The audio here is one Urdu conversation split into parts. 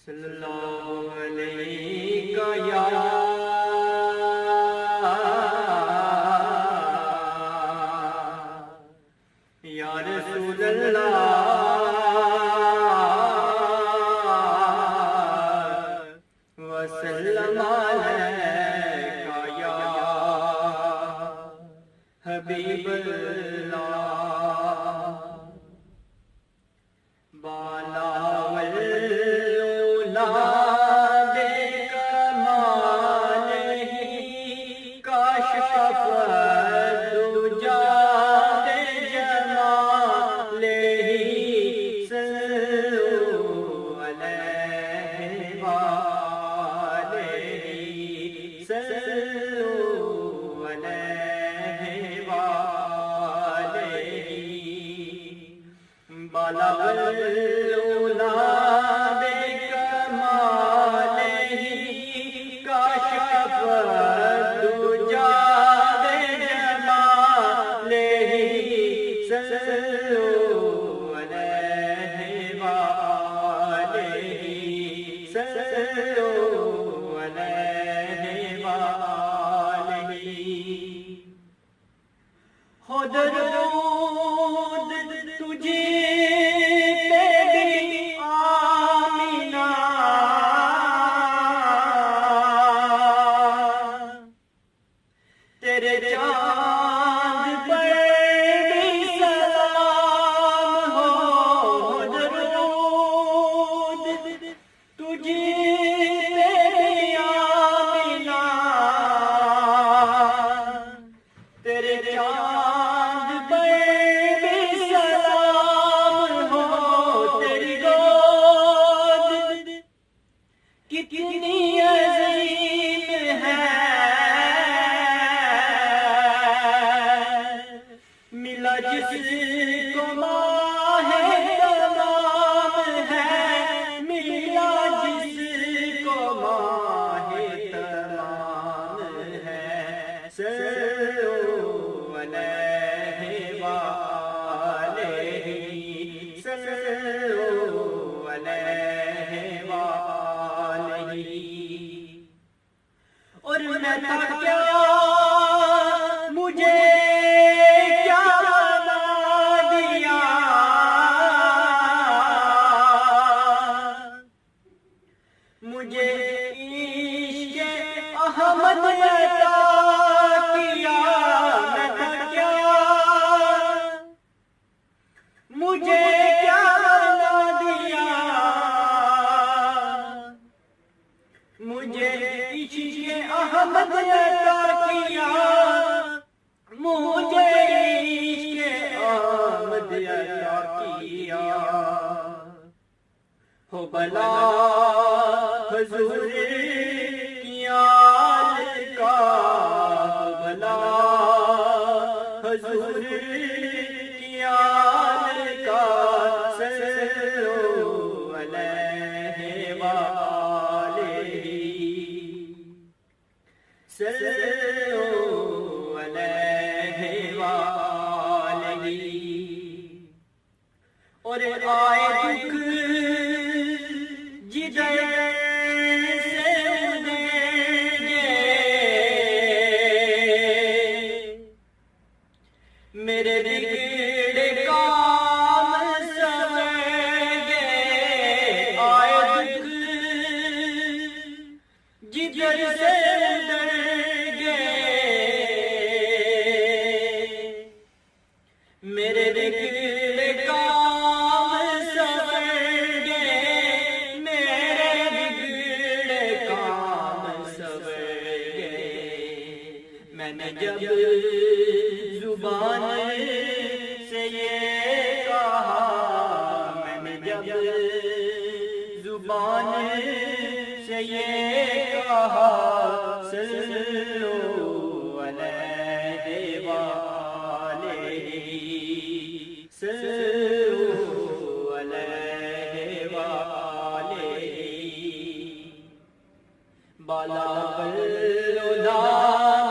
صلی اللہ علیہ یا رسول اللہ وسلم علیکہ یا حبیب اللہ بالا درود تجھے تیری آمینہ تیرے چاند پر بھی سلام ہو درود تجھے تیری آمینہ تیرے چاند کتنی عظیم ہے ملا جس کو ماہ تمام ہے ملا جس کو ماہ تمام ہے صلو علیہ وآلہ صلو علیہ اور میں تھا کیا مجھے کیا بنا دیا مجھے عشق احمد عطا کیا میں تھا کیا مجھے کیا بنا دیا مجھے عشق احمد عطا کیا مجھے عشق احمد عطا کیا ہو بلا حضور کی آل کا ہو بلا حضور کی آل کا صلو علیہ صلو علیہ وآلہ اور آئے دکھ جدھر سے ادھر گے میرے بگڑے کام سنور گے آئے دکھ جدھر سے میرے بگڑے کام سنور گے میرے بگڑے کام سنور گے میں نے جب زبان سے یہ کہا میں نے جب زبان سے یہ کہا صلو علیہ صلو علیہ وآلہ بالا بلولا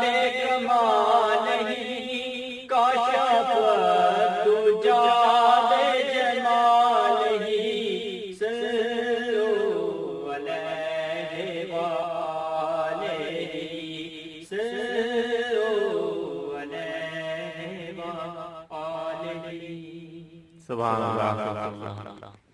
بے کمال ہی کاشف دجا بے جمال ہی صلو علی سبحان اللہ سبحان اللہ